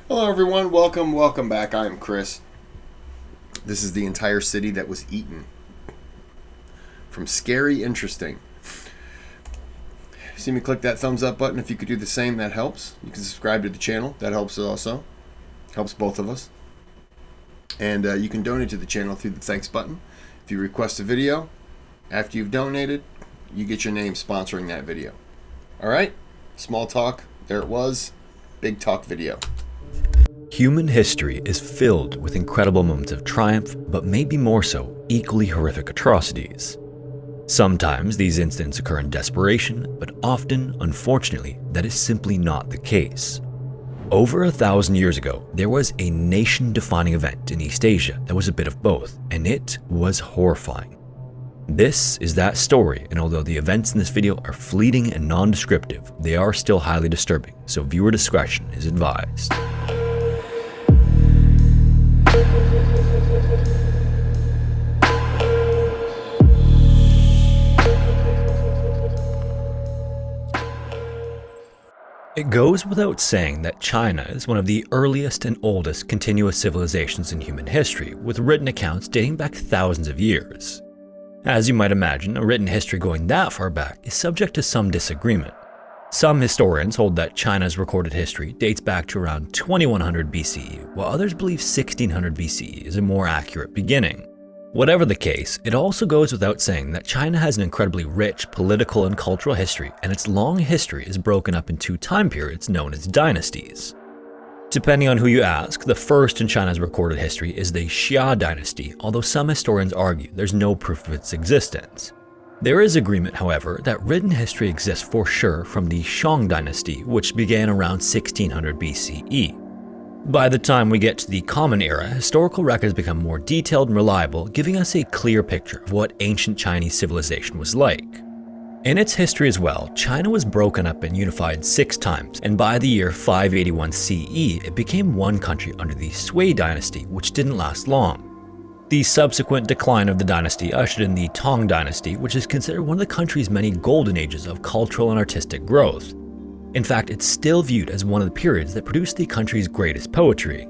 Hello everyone, welcome back. I'm Kris. This is the entire city that was eaten. From scary, interesting. See me click that thumbs up button. If you could do the same, that helps. You can subscribe to the channel. That helps also. Helps both of us. And you can donate to the channel through the thanks button. If you request a video, after you've donated, you get your name sponsoring that video. Alright? Small talk. There it was. Big talk video. Human history is filled with incredible moments of triumph, but maybe more so, equally horrific atrocities. Sometimes these incidents occur in desperation, but often, unfortunately, that is simply not the case. Over 1,000 years ago, there was a nation-defining event in East Asia that was a bit of both, and it was horrifying. This is that story, and although the events in this video are fleeting and non-descriptive, they are still highly disturbing, so viewer discretion is advised. It goes without saying that China is one of the earliest and oldest continuous civilizations in human history, with written accounts dating back thousands of years. As you might imagine, a written history going that far back is subject to some disagreement. Some historians hold that China's recorded history dates back to around 2100 BCE, while others believe 1600 BCE is a more accurate beginning. Whatever the case, it also goes without saying that China has an incredibly rich political and cultural history, and its long history is broken up in two time periods known as dynasties. Depending on who you ask, the first in China's recorded history is the Xia dynasty, although some historians argue there's no proof of its existence. There is agreement, however, that written history exists for sure from the Shang dynasty, which began around 1600 BCE. By the time we get to the Common Era, historical records become more detailed and reliable, giving us a clear picture of what ancient Chinese civilization was like. In its history as well, China was broken up and unified 6 times, and by the year 581 CE, it became one country under the Sui dynasty, which didn't last long. The subsequent decline of the dynasty ushered in the Tang dynasty, which is considered one of the country's many golden ages of cultural and artistic growth. In fact, it's still viewed as one of the periods that produced the country's greatest poetry.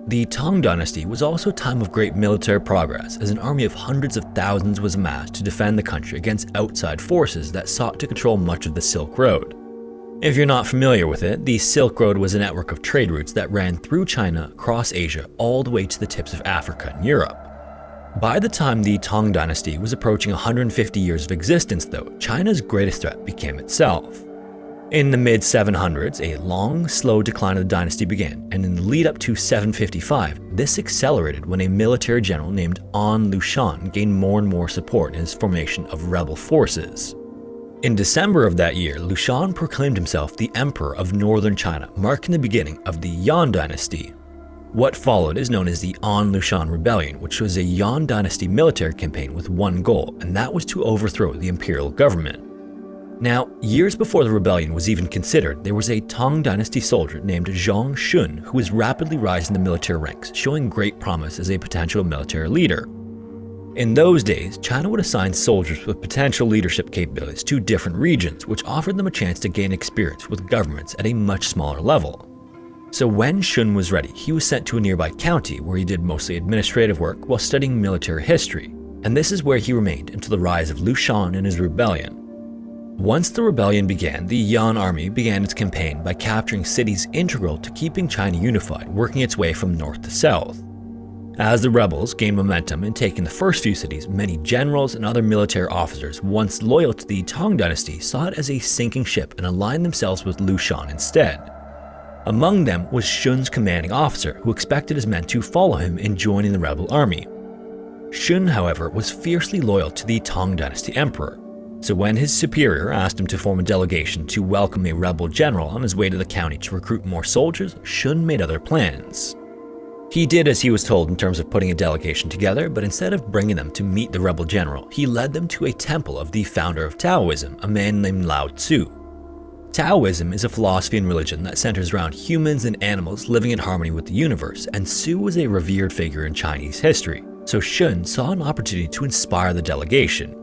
The Tang dynasty was also a time of great military progress, as an army of hundreds of thousands was amassed to defend the country against outside forces that sought to control much of the Silk Road. If you're not familiar with it, the Silk Road was a network of trade routes that ran through China, across Asia, all the way to the tips of Africa and Europe. By the time the Tang dynasty was approaching 150 years of existence though, China's greatest threat became itself. In the mid-700s, a long, slow decline of the dynasty began, and in the lead up to 755, this accelerated when a military general named An Lushan gained more and more support in his formation of rebel forces. In December of that year, Lushan proclaimed himself the Emperor of Northern China, marking the beginning of the Yan dynasty. What followed is known as the An Lushan Rebellion, which was a Yan dynasty military campaign with one goal, and that was to overthrow the imperial government. Now, years before the rebellion was even considered, there was a Tang dynasty soldier named Zhang Shun who was rapidly rising the military ranks, showing great promise as a potential military leader. In those days, China would assign soldiers with potential leadership capabilities to different regions, which offered them a chance to gain experience with governments at a much smaller level. So when Shun was ready, he was sent to a nearby county where he did mostly administrative work while studying military history, and this is where he remained until the rise of Lushan and his rebellion. Once the rebellion began, the Yan army began its campaign by capturing cities integral to keeping China unified, working its way from north to south. As the rebels gained momentum in taking the first few cities, many generals and other military officers once loyal to the Tang dynasty saw it as a sinking ship and aligned themselves with Lushan instead. Among them was Shun's commanding officer, who expected his men to follow him in joining the rebel army. Shun, however, was fiercely loyal to the Tang dynasty emperor. So when his superior asked him to form a delegation to welcome a rebel general on his way to the county to recruit more soldiers, Shun made other plans. He did as he was told in terms of putting a delegation together, but instead of bringing them to meet the rebel general, he led them to a temple of the founder of Taoism, a man named Lao Tzu. Taoism is a philosophy and religion that centers around humans and animals living in harmony with the universe, and Tzu was a revered figure in Chinese history, so Shun saw an opportunity to inspire the delegation.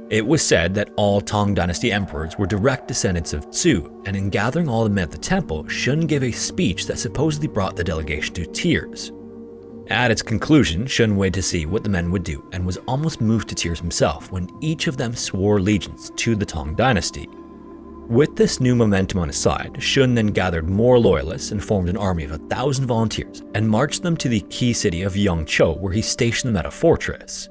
It was said that all Tang Dynasty emperors were direct descendants of Zhu, and in gathering all the men at the temple, Shun gave a speech that supposedly brought the delegation to tears. At its conclusion, Shun waited to see what the men would do and was almost moved to tears himself when each of them swore allegiance to the Tang Dynasty. With this new momentum on his side, Shun then gathered more loyalists and formed an army of 1,000 volunteers and marched them to the key city of Yangzhou, where he stationed them at a fortress.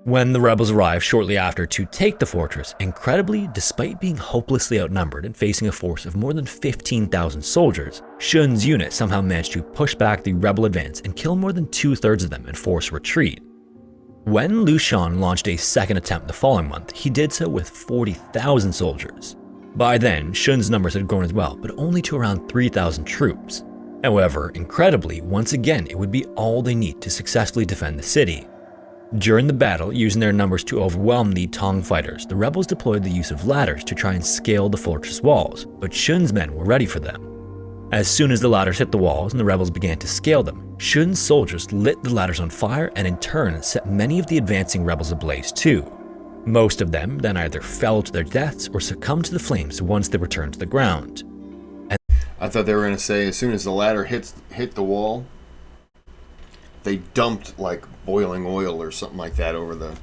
When the rebels arrived shortly after to take the fortress, incredibly, despite being hopelessly outnumbered and facing a force of more than 15,000 soldiers, Shun's unit somehow managed to push back the rebel advance and kill more than 2/3 of them and force retreat. When Liu Shan launched a second attempt the following month, he did so with 40,000 soldiers. By then, Shun's numbers had grown as well, but only to around 3,000 troops. However, incredibly, once again, it would be all they need to successfully defend the city. During the battle, using their numbers to overwhelm the Tang fighters, the rebels deployed the use of ladders to try and scale the fortress walls, but Shun's men were ready for them. As soon as the ladders hit the walls and the rebels began to scale them, Shun's soldiers lit the ladders on fire and in turn set many of the advancing rebels ablaze too. Most of them then either fell to their deaths or succumbed to the flames once they returned to the ground. I thought they were going to say as soon as the ladder hit the wall, they dumped like boiling oil or something like that over the,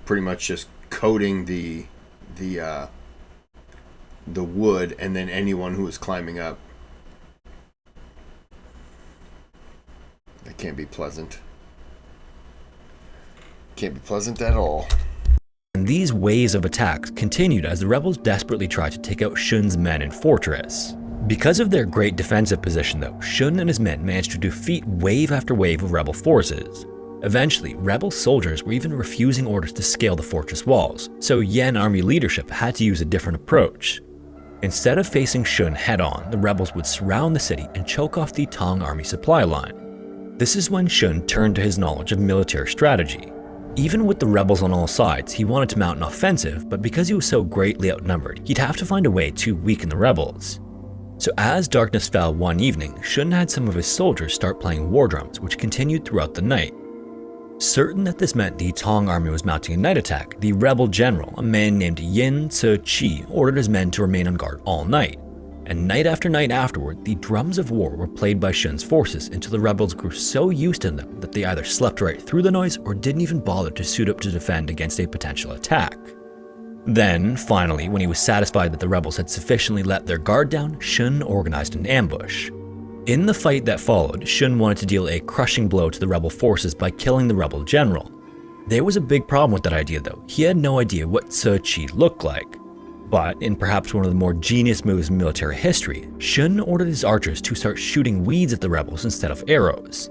pretty much just coating the wood, and then anyone who was climbing up. That can't be pleasant. Can't be pleasant at all. And these waves of attacks continued as the rebels desperately tried to take out Shun's men in fortress. Because of their great defensive position though, Shun and his men managed to defeat wave after wave of rebel forces. Eventually, rebel soldiers were even refusing orders to scale the fortress walls, so Yan army leadership had to use a different approach. Instead of facing Shun head-on, the rebels would surround the city and choke off the Tang army supply line. This is when Shun turned to his knowledge of military strategy. Even with the rebels on all sides, he wanted to mount an offensive, but because he was so greatly outnumbered, he'd have to find a way to weaken the rebels. So as darkness fell one evening, Shun had some of his soldiers start playing war drums, which continued throughout the night. Certain that this meant the Tang army was mounting a night attack, the rebel general, a man named Yin Tzu-chi, ordered his men to remain on guard all night. And night after night afterward, the drums of war were played by Shun's forces until the rebels grew so used to them that they either slept right through the noise or didn't even bother to suit up to defend against a potential attack. Then, finally, when he was satisfied that the rebels had sufficiently let their guard down, Shun organized an ambush. In the fight that followed, Shun wanted to deal a crushing blow to the rebel forces by killing the rebel general. There was a big problem with that idea though. He had no idea what Tzu-chi looked like. But, in perhaps one of the more genius moves in military history, Shun ordered his archers to start shooting weeds at the rebels instead of arrows.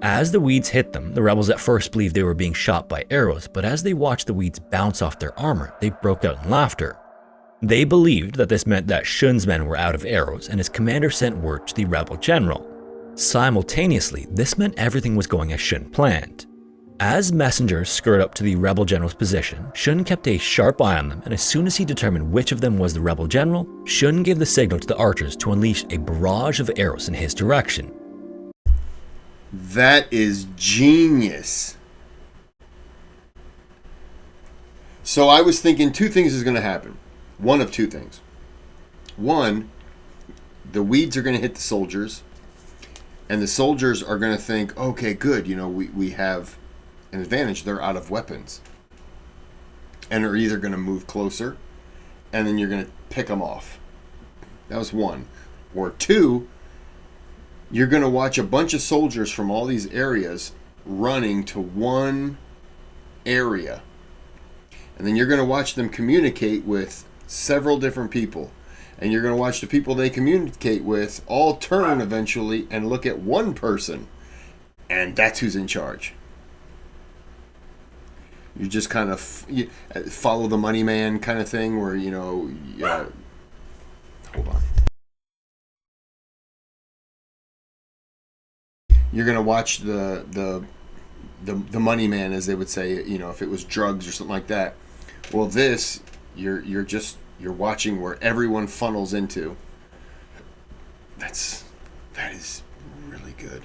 As the weeds hit them, the rebels at first believed they were being shot by arrows, but as they watched the weeds bounce off their armor, they broke out in laughter. They believed that this meant that Shun's men were out of arrows, and his commander sent word to the rebel general. Simultaneously, this meant everything was going as Shun planned. As messengers scurried up to the rebel general's position, Shun kept a sharp eye on them, and as soon as he determined which of them was the rebel general, Shun gave the signal to the archers to unleash a barrage of arrows in his direction. That is genius. So I was thinking two things is going to happen. One of two things. One, the weeds are going to hit the soldiers, and the soldiers are going to think, okay, good, we have an advantage. They're out of weapons. And they're either going to move closer, and then you're going to pick them off. That was one. Or two, you're going to watch a bunch of soldiers from all these areas running to one area. And then you're going to watch them communicate with several different people. And you're going to watch the people they communicate with all turn eventually and look at one person. And that's who's in charge. You just kind of follow the money man kind of thing where, hold on. You're going to watch the money man, as they would say, if it was drugs or something like that. Well, this, you're watching where everyone funnels into. That is really good.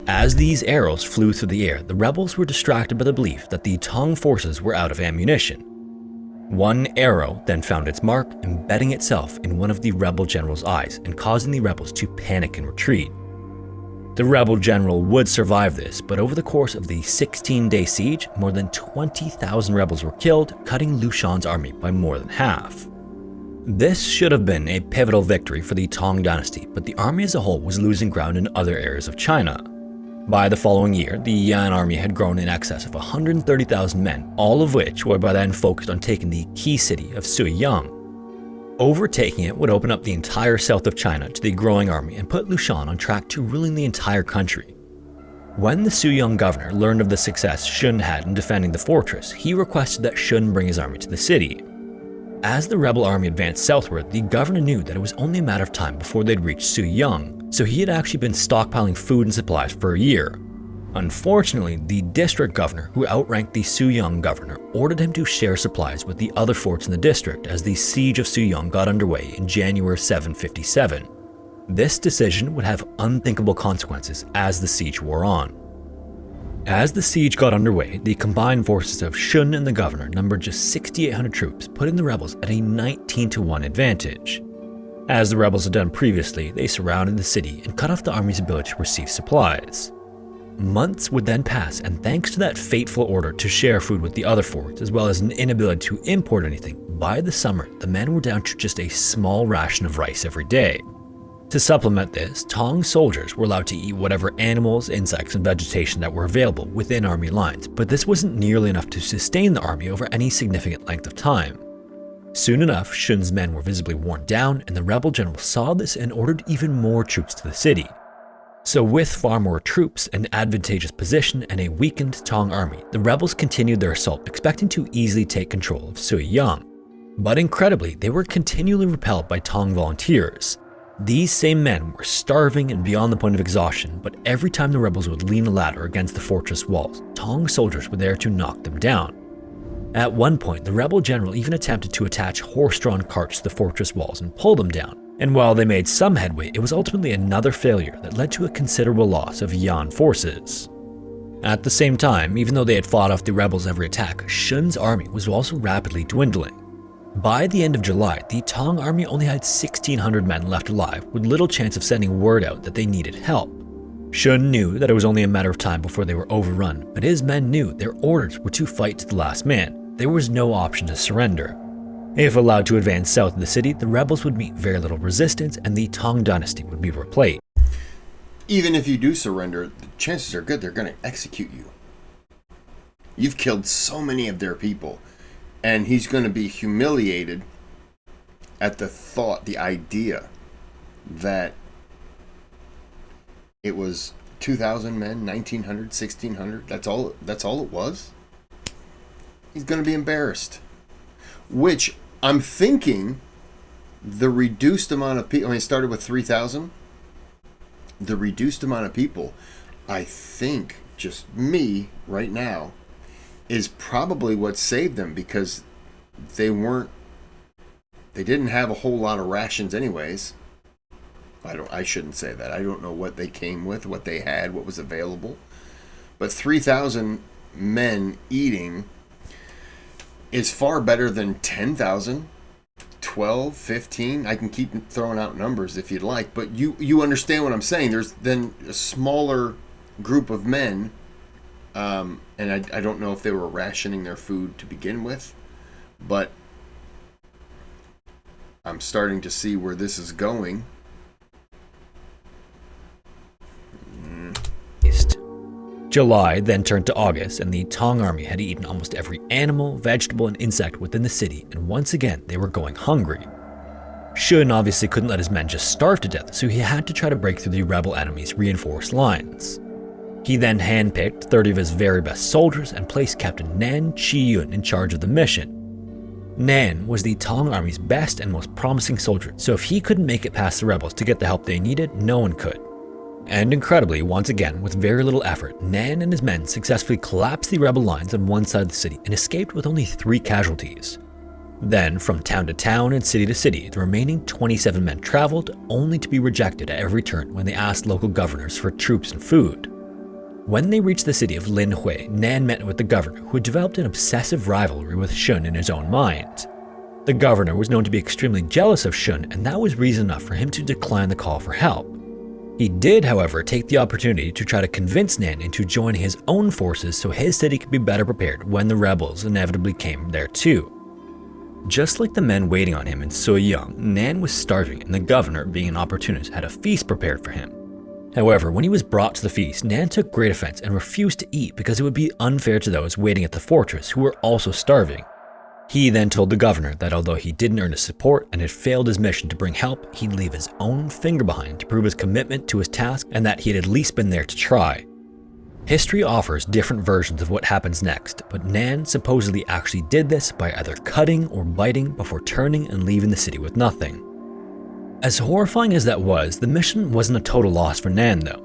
As these arrows flew through the air, the rebels were distracted by the belief that the Tang forces were out of ammunition. One arrow then found its mark, embedding itself in one of the rebel general's eyes and causing the rebels to panic and retreat. The rebel general would survive this, but over the course of the 16-day siege, more than 20,000 rebels were killed, cutting Liu Shan's army by more than half. This should have been a pivotal victory for the Tang dynasty, but the army as a whole was losing ground in other areas of China. By the following year, the Yan army had grown in excess of 130,000 men, all of which were by then focused on taking the key city of Suiyang. Overtaking it would open up the entire south of China to the growing army and put Liu Shan on track to ruling the entire country. When the Suiyang governor learned of the success Shun had in defending the fortress, he requested that Shun bring his army to the city. As the rebel army advanced southward, the governor knew that it was only a matter of time before they'd reach Suiyang, so he had actually been stockpiling food and supplies for a year. Unfortunately, the district governor, who outranked the Suiyang governor, ordered him to share supplies with the other forts in the district as the siege of Suiyang got underway in January 757. This decision would have unthinkable consequences as the siege wore on. As the siege got underway, the combined forces of Shun and the governor numbered just 6,800 troops, putting the rebels at a 19-to-1 advantage. As the rebels had done previously, they surrounded the city and cut off the army's ability to receive supplies. Months would then pass, and thanks to that fateful order to share food with the other forts, as well as an inability to import anything, by the summer, the men were down to just a small ration of rice every day. To supplement this, Tang soldiers were allowed to eat whatever animals, insects, and vegetation that were available within army lines, but this wasn't nearly enough to sustain the army over any significant length of time. Soon enough, Shun's men were visibly worn down, and the rebel general saw this and ordered even more troops to the city. So with far more troops, an advantageous position, and a weakened Tang army, the rebels continued their assault, expecting to easily take control of Suiyang. But incredibly, they were continually repelled by Tang volunteers. These same men were starving and beyond the point of exhaustion, but every time the rebels would lean a ladder against the fortress walls, Tang soldiers were there to knock them down. At one point, the rebel general even attempted to attach horse-drawn carts to the fortress walls and pull them down, and while they made some headway, it was ultimately another failure that led to a considerable loss of Yan forces. At the same time, even though they had fought off the rebels' every attack, Shun's army was also rapidly dwindling. By the end of July, the Tang army only had 1,600 men left alive, with little chance of sending word out that they needed help. Shun knew that it was only a matter of time before they were overrun, but his men knew their orders were to fight to the last man. There was no option to surrender. If allowed to advance south of the city, the rebels would meet very little resistance and the Tang dynasty would be replaced. Even if you do surrender, the chances are good they're going to execute you. You've killed so many of their people, and he's going to be humiliated at the thought, the idea that it was 2,000 men, 1,900, 1,600. That's all it was. He's going to be embarrassed. Which I'm thinking the reduced amount of people, I mean, it started with 3,000. The reduced amount of people, I think, just me right now, is probably what saved them, because they didn't have a whole lot of rations anyways. I shouldn't say that. I don't know what they came with, what they had, what was available. But 3,000 men eating is far better than 10,000, 12, 15. I can keep throwing out numbers if you'd like, but you understand what I'm saying. There's then a smaller group of men, and I don't know if they were rationing their food to begin with, but I'm starting to see where this is going. July then turned to August, and the Tang army had eaten almost every animal, vegetable, and insect within the city, and once again they were going hungry. Shun obviously couldn't let his men just starve to death, so he had to try to break through the rebel enemy's reinforced lines. He then handpicked 30 of his very best soldiers and placed Captain Nan Chi-yun in charge of the mission. Nan was the Tang army's best and most promising soldier, so if he couldn't make it past the rebels to get the help they needed, no one could. And incredibly, once again, with very little effort, Nan and his men successfully collapsed the rebel lines on one side of the city and escaped with only 3 casualties. Then, from town to town and city to city, the remaining 27 men traveled, only to be rejected at every turn when they asked local governors for troops and food. When they reached the city of Linhui, Nan met with the governor, who had developed an obsessive rivalry with Shun in his own mind. The governor was known to be extremely jealous of Shun, and that was reason enough for him to decline the call for help. He did, however, take the opportunity to try to convince Nan into joining his own forces so his city could be better prepared when the rebels inevitably came there too. Just like the men waiting on him in Soyang, Nan was starving, and the governor, being an opportunist, had a feast prepared for him. However, when he was brought to the feast, Nan took great offense and refused to eat because it would be unfair to those waiting at the fortress who were also starving. He then told the governor that although he didn't earn his support and had failed his mission to bring help, he'd leave his own finger behind to prove his commitment to his task and that he had at least been there to try. History offers different versions of what happens next, but Nan supposedly actually did this by either cutting or biting before turning and leaving the city with nothing. As horrifying as that was, the mission wasn't a total loss for Nan though.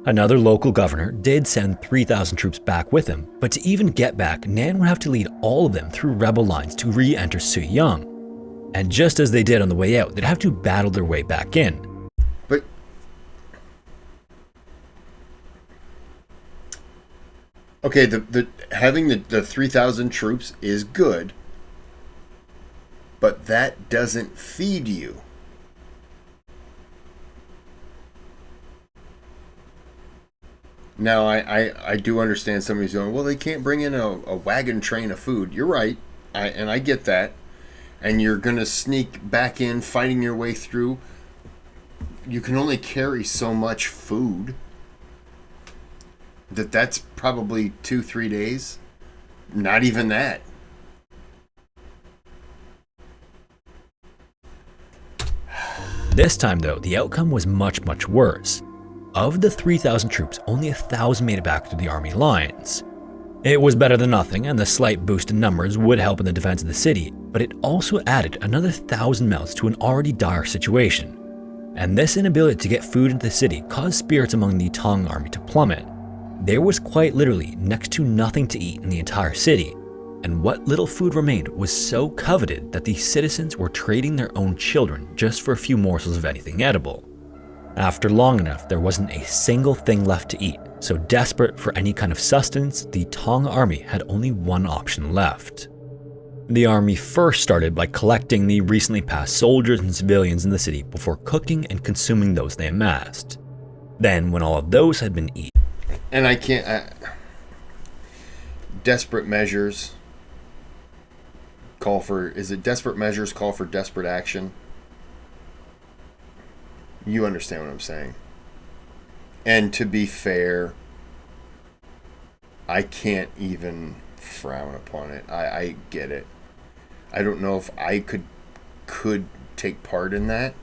Another local governor did send 3,000 troops back with him, but to even get back, Nan would have to lead all of them through rebel lines to re-enter Suyang. And just as they did on the way out, they'd have to battle their way back in. But okay, having the 3,000 troops is good, but that doesn't feed you. Now, I do understand somebody's going, well, they can't bring in a wagon train of food. You're right, and I get that. And you're going to sneak back in, fighting your way through. You can only carry so much food. That's probably 2-3 days. Not even that. This time though, the outcome was much, much worse. Of the 3,000 troops, only 1,000 made it back to the army lines. It was better than nothing, and the slight boost in numbers would help in the defense of the city, but it also added another 1,000 mouths to an already dire situation. And this inability to get food into the city caused spirits among the Tang army to plummet. There was quite literally next to nothing to eat in the entire city, and what little food remained was so coveted that the citizens were trading their own children just for a few morsels of anything edible. After long enough, there wasn't a single thing left to eat, so desperate for any kind of sustenance, the Tang army had only one option left. The army first started by collecting the recently passed soldiers and civilians in the city before cooking and consuming those they amassed. Then, when all of those had been eaten, and I can't... desperate measures call for... Is it desperate measures call for desperate action? You understand what I'm saying. And to be fair, I can't even frown upon it. I get it. I don't know if I could take part in that.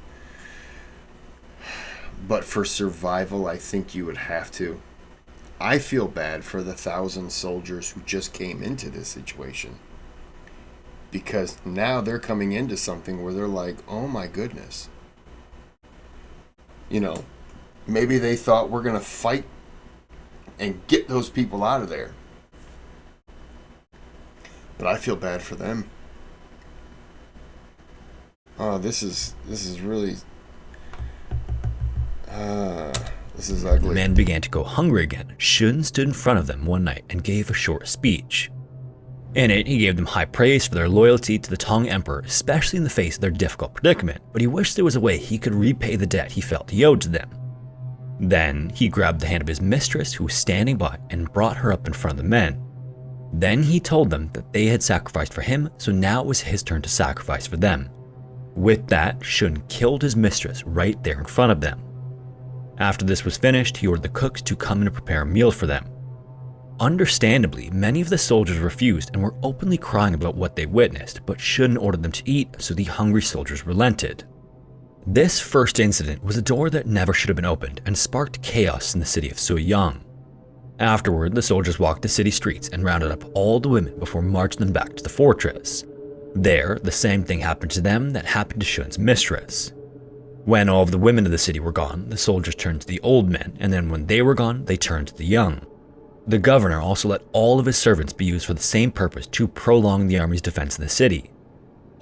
But for survival, I think you would have to. I feel bad for the 1,000 soldiers who just came into this situation. Because now they're coming into something where they're like, oh my goodness. You know, maybe they thought we're going to fight and get those people out of there. But I feel bad for them. Oh, this is really... this is ugly. the men began to go hungry again. Shun stood in front of them one night and gave a short speech. In it, he gave them high praise for their loyalty to the Tang Emperor, especially in the face of their difficult predicament, but he wished there was a way he could repay the debt he felt he owed to them. Then, he grabbed the hand of his mistress, who was standing by, and brought her up in front of the men. Then he told them that they had sacrificed for him, so now it was his turn to sacrifice for them. With that, Shun killed his mistress right there in front of them. After this was finished, he ordered the cooks to come and prepare a meal for them. Understandably, many of the soldiers refused and were openly crying about what they witnessed, but Shun ordered them to eat, so the hungry soldiers relented. This first incident was a door that never should have been opened and sparked chaos in the city of Suyang. Afterward, the soldiers walked the city streets and rounded up all the women before marching them back to the fortress. There, the same thing happened to them that happened to Shun's mistress. When all of the women of the city were gone, the soldiers turned to the old men, and then when they were gone, they turned to the young. The governor also let all of his servants be used for the same purpose to prolong the army's defense of the city.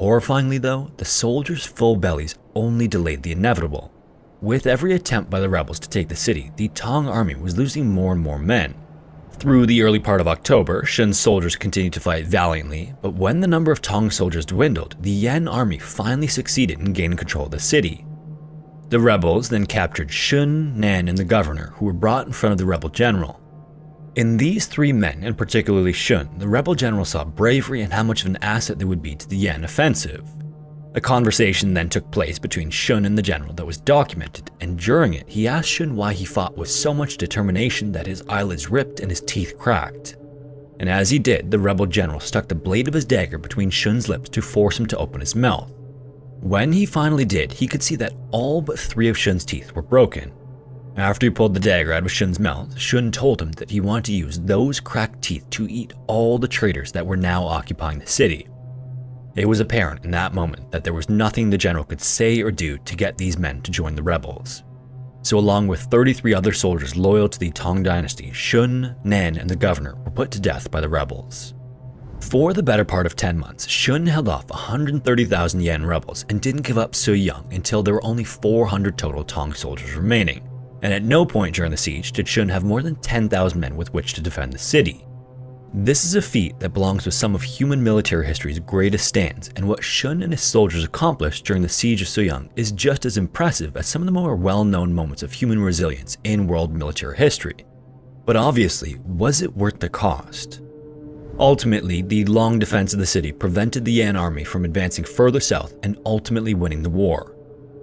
Horrifyingly though, the soldiers' full bellies only delayed the inevitable. With every attempt by the rebels to take the city, the Tang army was losing more and more men, Through the early part of October, Shun's soldiers continued to fight valiantly, but when the number of Tang soldiers dwindled, the Yan army finally succeeded in gaining control of the city. The rebels then captured Shun, Nan, and the governor, who were brought in front of the rebel general. In these three men, and particularly Shun, the rebel general saw bravery and how much of an asset they would be to the Yan offensive. A conversation then took place between Shun and the general that was documented, and during it, he asked Shun why he fought with so much determination that his eyelids ripped and his teeth cracked. And as he did, the rebel general stuck the blade of his dagger between Shun's lips to force him to open his mouth. When he finally did, he could see that all but 3 of Shun's teeth were broken. After he pulled the dagger out of Shun's mouth, Shun told him that he wanted to use those cracked teeth to eat all the traitors that were now occupying the city. It was apparent in that moment that there was nothing the general could say or do to get these men to join the rebels. So along with 33 other soldiers loyal to the Tang dynasty, Shun, Nan, and the governor were put to death by the rebels. For the better part of 10 months, Shun held off 130,000 Yan rebels and didn't give up so young until there were only 400 total Tang soldiers remaining. And at no point during the siege did Shun have more than 10,000 men with which to defend the city. This is a feat that belongs with some of human military history's greatest stands, and what Shun and his soldiers accomplished during the siege of Soyang is just as impressive as some of the more well-known moments of human resilience in world military history. But obviously, was it worth the cost? Ultimately, the long defense of the city prevented the Yan army from advancing further south and ultimately winning the war.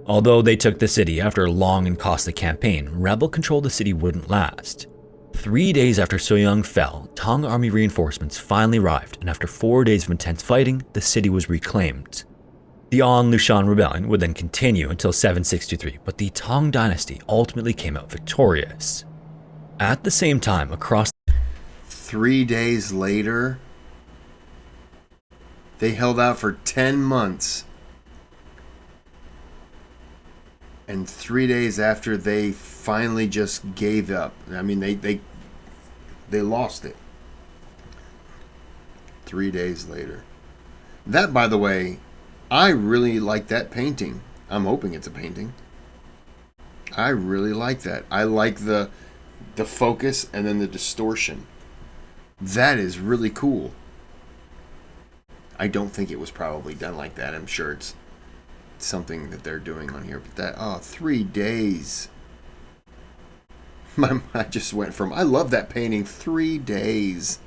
Although they took the city after a long and costly campaign, rebel control of the city wouldn't last. 3 days after Soyang fell, Tang army reinforcements finally arrived, and after 4 days of intense fighting, the city was reclaimed. The An Lushan rebellion would then continue until 763, but the Tang dynasty ultimately came out victorious. At the same time, across 3 days later, they held out for 10 months. And 3 days after, they finally just gave up. I mean, they lost it. 3 days later. That, by the way, I really like that painting. I'm hoping it's a painting. I really like that. I like the focus and then the distortion. That is really cool. I don't think it was probably done like that. I'm sure it's something that they're doing on here, but that 3 days. I just went from I love that painting 3 days.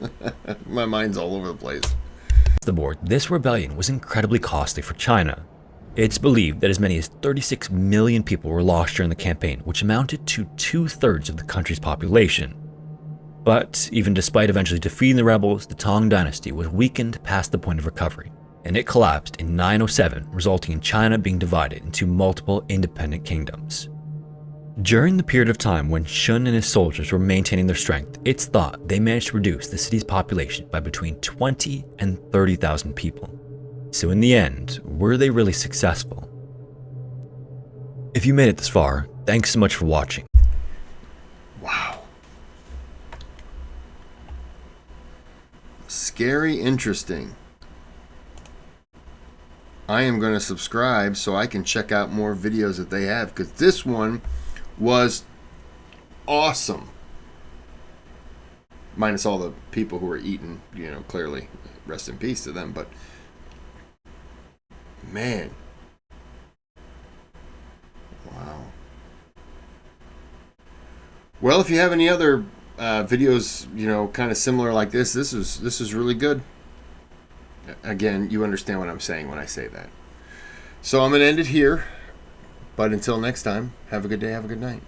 My mind's all over the place. The board, this rebellion was incredibly costly for China. It's believed that as many as 36 million people were lost during the campaign, which amounted to 2/3 of the country's population. But even despite eventually defeating the rebels, the Tang dynasty was weakened past the point of recovery, and it collapsed in 907, resulting in China being divided into multiple independent kingdoms. During the period of time when Shun and his soldiers were maintaining their strength, it's thought they managed to reduce the city's population by between 20 and 30,000 people. So in the end, were they really successful? If you made it this far, thanks so much for watching. Wow. Scary interesting. I am going to subscribe so I can check out more videos that they have, because this one was awesome. Minus all the people who were eaten, clearly. Rest in peace to them, but man. Wow. Well, if you have any other videos, kind of similar like this is really good. Again, you understand what I'm saying when I say that. So I'm going to end it here. But until next time, have a good day, have a good night.